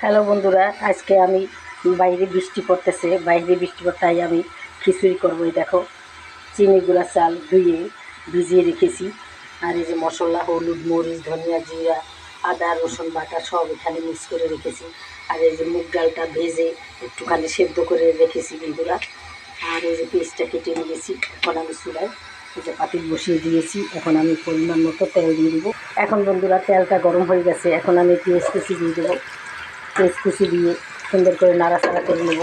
Hello বন্ধুরা, আজকে আমি বাইরে বৃষ্টি পড়তেছে, বাইরে বৃষ্টি তাই আমি খিচুড়ি করবো। এই দেখো, চিনি গুঁড়া চাল ধুয়ে ভিজিয়ে রেখেছি, আর এই যে মশলা, হলুদ, মরিচ, ধনিয়া, জিরা, আদা, রসুন বাটা সব এখানে মিক্স করে রেখেছি। আর এই যে মুগ ডালটা ভেজে একটুখানি সেদ্ধ করে রেখেছি বন্ধুরা। আর এই যে পেঁয়াজটা কেটে নিয়েছি। এখন আমি চুলায় এই যে পাতিল বসিয়ে দিয়েছি। এখন আমি পরিমাণ মতো তেল দিয়ে দেবো। এখন বন্ধুরা তেলটা গরম হয়ে গেছে, এখন আমি পেঁয়াজ কুচি দিয়ে দেবো। পেঁয়াজ কুচি দিয়ে সুন্দর করে নাড়াচাড়া করে নেব।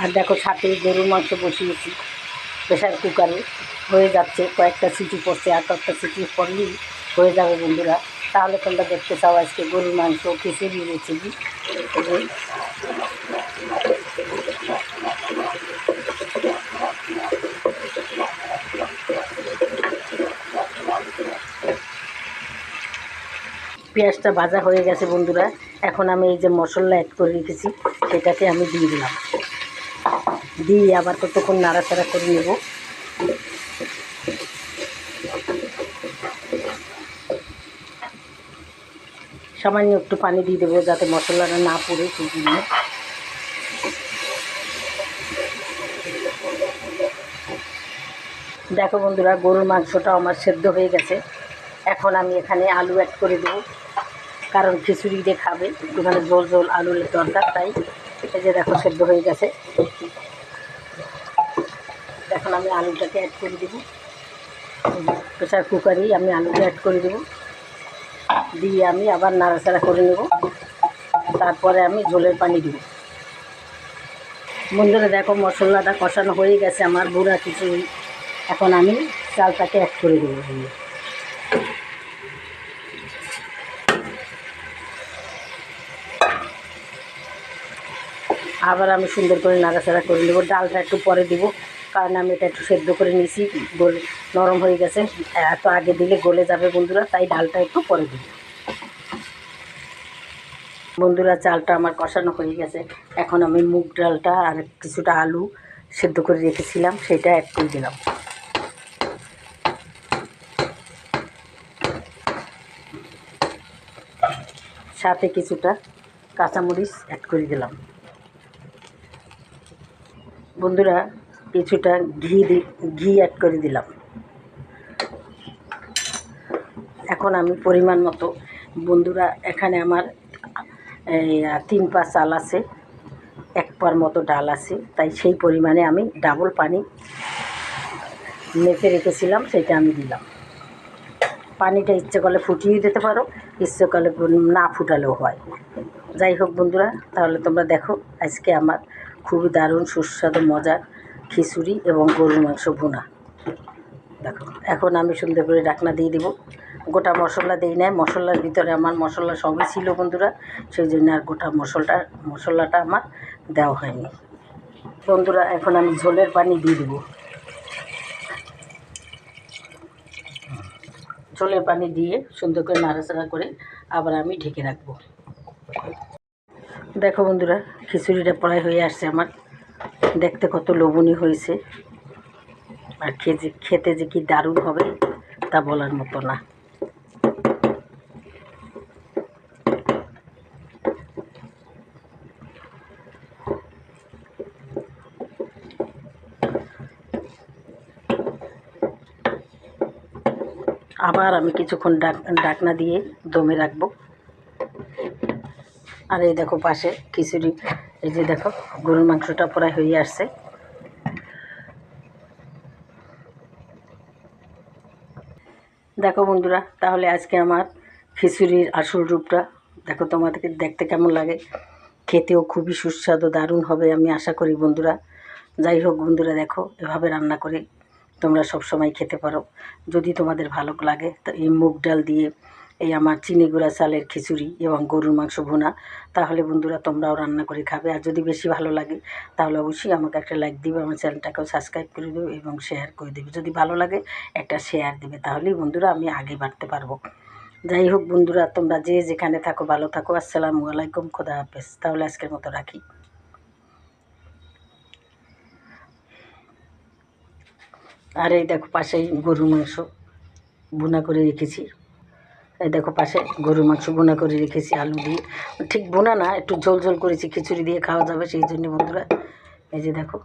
আর দেখো, সাথে গরুর মাংস বসিয়েছি প্রেশার কুকারে, হয়ে যাচ্ছে। কয়েকটা সিটি পড়ছে, আর কয়েকটা সিটি পড়লেই হয়ে যাবে বন্ধুরা। তাহলে তোমরা দেখতে চাও আজকে গরুর মাংস খিচুড়ি রেসিপি। পেঁয়াজটা ভাজা হয়ে গেছে বন্ধুরা। এখন আমি এই যে মশলা অ্যাড করে রেখেছি সেটাকে আমি দিয়ে দিলাম। দিয়ে আবার কতক্ষণ নাড়াচাড়া করে নেব। সামান্য একটু পানি দিয়ে দেবো যাতে মশলাটা না পুড়ে, সেই জন্য। দেখো বন্ধুরা, গরুর মাংসটা আমার সেদ্ধ হয়ে গেছে। এখন আমি এখানে আলু অ্যাড করে দেবো, কারণ খিচুড়ি দিয়ে খাবে, একটুখানি ঝোল ঝোল আলুর দরকার, তাই। এই যে দেখো, সেদ্ধ হয়ে গেছে। এখন আমি আলুটাকে অ্যাড করে দেবো। প্রেশার কুকারেই আমি আলুটা অ্যাড করে দেবো, দিয়ে আমি আবার নাড়াচাড়া করে নেব। তারপরে আমি ঝোলের পানি দেবো। বন্ধুরা দেখো, মশলাটা কষানো হয়ে গেছে আমার গুঁড়া খিচুড়ি। এখন আমি চালটাকে অ্যাড করে দেবো। আবার আমি সুন্দর করে নাড়াচাড়া করে নেব। ডালটা একটু পরে দেবো, কারণ আমি এটা একটু সেদ্ধ করে নিয়েছি, নরম হয়ে গেছে। এত আগে দিলে গলে যাবে বন্ধুরা, তাই ডালটা একটু পরে দেবো। বন্ধুরা, চালটা আমার কষানো হয়ে গেছে। এখন আমি মুগ ডালটা আর কিছুটা আলু সেদ্ধ করে রেখেছিলাম সেটা অ্যাড করে দিলাম। সাথে কিছুটা কাঁচামরিচ অ্যাড করে দিলাম। বন্ধুরা, কিছুটা ঘি অ্যাড করে দিলাম। এখন আমি পরিমাণ মতো, বন্ধুরা এখানে আমার 3 পা চাল আছে, 1 পার মতো ডাল আছে, তাই সেই পরিমাণে আমি ডাবল পানি মেপে রেখেছিলাম, সেটা আমি দিলাম। পানিটা ইচ্ছে করলে ফুটিয়ে দিতে পারো, ইচ্ছে করলে না ফুটালেও হয়। যাই হোক বন্ধুরা, তাহলে তোমরা দেখো আজকে আমার খুবই দারুণ সুস্বাদু মজার খিচুড়ি এবং গরুর মাংস ভুনা। দেখো, এখন আমি সুন্দর করে ঢাকনা দিয়ে দেবো। গোটা মশলা দিই নাই, মশলার ভিতরে আমার মশলা সবই ছিল বন্ধুরা, সেই জন্য আর গোটা মশলাটা আমার দেওয়া হয়নি। বন্ধুরা, এখন আমি ঝোলের পানি দিয়ে দেবো। ঝোলের পানি দিয়ে সুন্দর করে নাড়াচাড়া করে আবার আমি ঢেকে রাখবো। দেখো বন্ধুরা, খিচুড়িটা প্রায় হয়ে আসছে আমার। দেখতে কত লোভনীয় হয়েছে, আর খেতে যে কি দারুণ হবে তা বলার মতো না। আবার আমি কিছুক্ষণ ঢাকনা দিয়ে দমে রাখবো। আর এই দেখো, পাশে খিচুড়ি, এই যে দেখো গরুর মাংসটা প্রায় হয়ে আসছে। দেখো বন্ধুরা, তাহলে আজকে আমার খিচুড়ির আসল রূপটা দেখো, তোমাদেরকে দেখতে কেমন লাগে। খেতেও খুবই সুস্বাদু দারুণ হবে আমি আশা করি বন্ধুরা। যাই হোক বন্ধুরা, দেখো এভাবে রান্না করে তোমরা সব সময় খেতে পারো। যদি তোমাদের ভালো লাগে তো এই মুগ ডাল দিয়ে এই আমার চিনি গুঁড়া চালের খিচুড়ি এবং গরুর মাংস ভুনা, তাহলে বন্ধুরা তোমরাও রান্না করে খাবে। আর যদি বেশি ভালো লাগে তাহলে অবশ্যই আমাকে একটা লাইক দিবে, আমার চ্যানেলটাকেও সাবস্ক্রাইব করে দেবে এবং শেয়ার করে দেবে। যদি ভালো লাগে একটা শেয়ার দেবে, তাহলেই বন্ধুরা আমি আগে বাড়তে পারবো। যাই হোক বন্ধুরা, তোমরা যে যেখানে থাকো ভালো থাকো। আসসালামু আলাইকুম, খোদা হাফেজ। তাহলে আজকের মতো রাখি। আর এই দেখো, পাশেই গরুর মাংস ভুনা করে রেখেছি। এই দেখো পাশে গরুর মাংস বোনা করে রেখেছি আলু দিয়ে, ঠিক বোনা না, একটু ঝোল ঝোল করেছি, খিচুড়ি দিয়ে খাওয়া যাবে সেই জন্য বন্ধুরা। এই যে দেখো